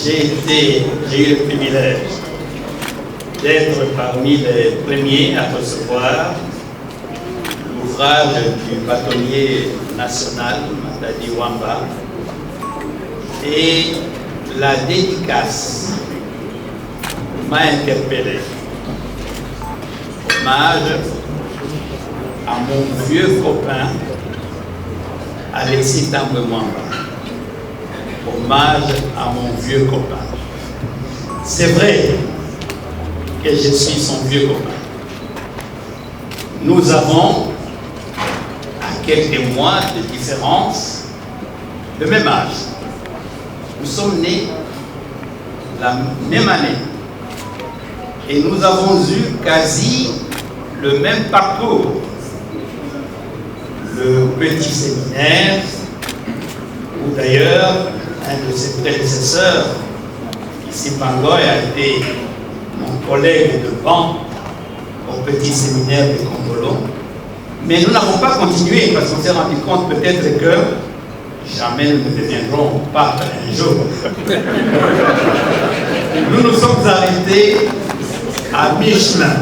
j'ai eu le privilège d'être parmi les premiers à recevoir l'ouvrage du bâtonnier national, Matadi Wamba, et la dédicace m'a interpellé. Hommage à mon vieux copain, Alexis Tambwe Mwamba. Hommage à mon vieux copain. C'est vrai que je suis son vieux copain. Nous avons, à quelques mois de différence, le même âge. Nous sommes nés la même année et nous avons eu quasi le même parcours. Le petit séminaire, où d'ailleurs un de ses prédécesseurs, ici Pangoy, a été mon collègue de banc au petit séminaire de Congolo. Mais nous n'avons pas continué parce qu'on s'est rendu compte peut-être que jamais nous ne deviendrons pas un jour. Nous nous sommes arrêtés à mi-chemin.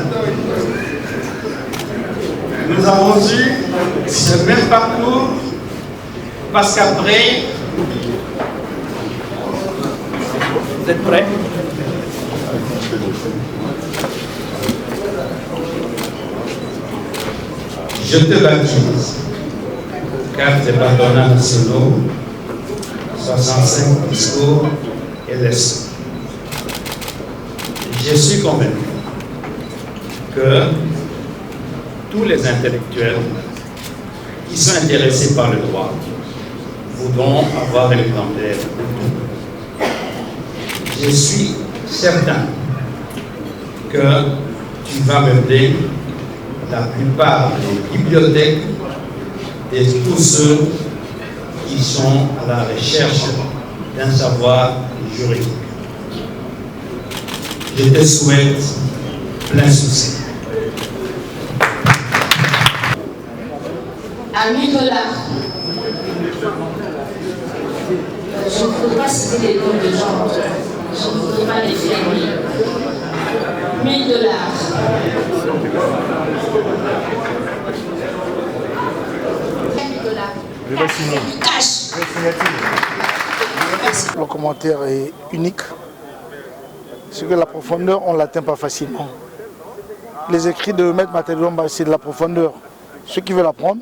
Nous avons eu ce même parcours parce qu'après, vous êtes prêts? Je te baptise, carte de pardonnat nationaux, 65 discours et leçons. Je suis convaincu que tous les intellectuels qui sont intéressés par le droit voudront avoir un exemplaire. Je suis certain que tu vas meubler la plupart des bibliothèques de tous ceux qui sont à la recherche d'un savoir juridique. Je te souhaite plein succès. À 1000 $. Je ne voudrais pas citer les noms de gens, je ne voudrais pas les faire lire. 1000 $. Cash. Le commentaire est unique. C'est que la profondeur, on ne l'atteint pas facilement. Les écrits de Maître Matadi Wamba, c'est de la profondeur. Ceux qui veulent apprendre,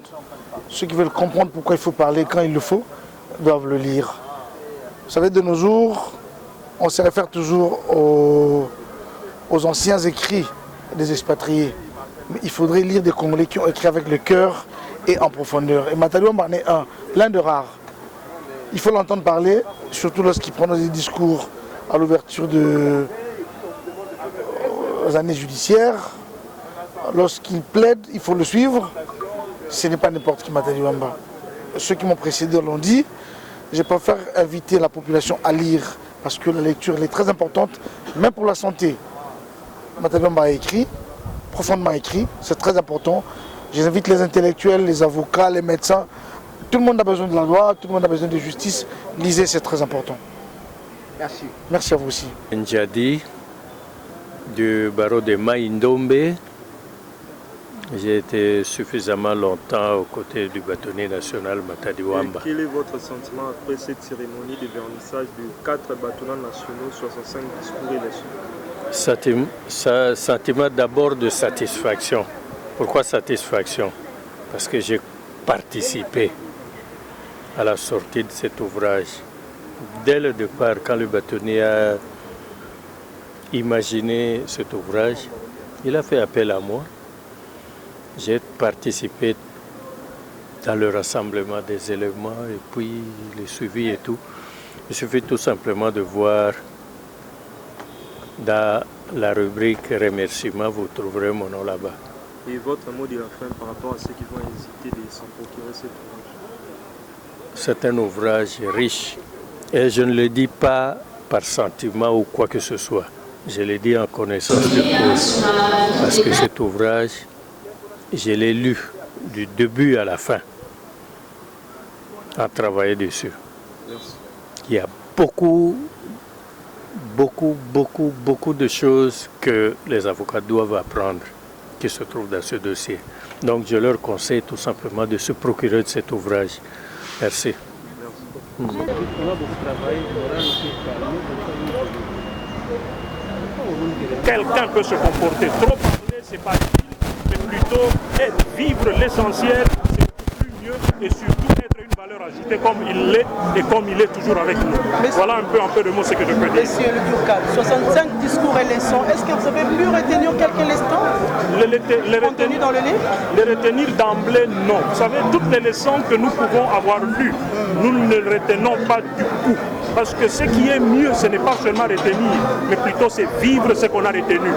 ceux qui veulent comprendre pourquoi il faut parler quand il le faut, doivent le lire. Vous savez, de nos jours, on se réfère toujours aux anciens écrits des expatriés. Mais il faudrait lire des Congolais qui ont écrit avec le cœur et en profondeur. Et Matadi Wamba en est un, l'un de rares. Il faut l'entendre parler, surtout lorsqu'il prononce des discours à l'ouverture des années judiciaires. Lorsqu'il plaide, il faut le suivre. Ce n'est pas n'importe qui, Matadi Wamba. Ceux qui m'ont précédé l'ont dit. Je préfère inviter la population à lire parce que la lecture elle est très importante, même pour la santé. Matadi Wamba a écrit, profondément écrit, c'est très important. J'invite les intellectuels, les avocats, les médecins. Tout le monde a besoin de la loi, tout le monde a besoin de justice. Lisez, c'est très important. Merci. Merci à vous aussi. Ndjadi, du barreau de Maïndombe. J'ai été suffisamment longtemps aux côtés du bâtonnier national Matadi Wamba. Quel est votre sentiment après cette cérémonie de vernissage de 4 bâtonnats nationaux, 65 discours et leçons? Sentiment d'abord de satisfaction. Pourquoi satisfaction? Parce que j'ai participé à la sortie de cet ouvrage. Dès le départ, quand le bâtonnier a imaginé cet ouvrage, il a fait appel à moi. J'ai participé dans le rassemblement des éléments et puis le suivi et tout. Il suffit tout simplement de voir dans la rubrique remerciements, vous trouverez mon nom là-bas. Et votre mot de la fin par rapport à ceux qui vont hésiter de s'en procurer cet ouvrage? C'est un ouvrage riche et je ne le dis pas par sentiment ou quoi que ce soit. Je le dis en connaissance de cause parce que cet ouvrage, je l'ai lu du début à la fin, à travailler dessus. Merci. Il y a beaucoup beaucoup de choses que les avocats doivent apprendre qui se trouvent dans ce dossier. Donc je leur conseille tout simplement de se procurer de cet ouvrage. Merci. Quelqu'un peut se comporter trop parler, c'est pas utile, mais plutôt vivre l'essentiel, c'est plus mieux et surtout être une valeur ajoutée comme il l'est et comme il est toujours avec nous. Voilà un peu de mots ce que je peux dire. Monsieur le Tourcade, 65 discours et leçons, est-ce que vous avez pu retenir quelques leçons contenues dans le livre? Les retenir d'emblée, non. Vous savez, toutes les leçons que nous pouvons avoir lues, nous ne les retenons pas du coup. Parce que ce qui est mieux, ce n'est pas seulement retenir, mais plutôt c'est vivre ce qu'on a retenu.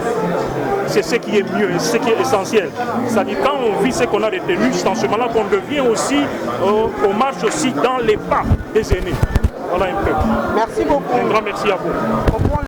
C'est ce qui est mieux, ce qui est essentiel. C'est-à-dire quand on vit ce qu'on a retenu, c'est en ce moment-là qu'on devient aussi, on marche aussi dans les pas des aînés. Voilà un peu. Merci beaucoup. Un grand merci à vous.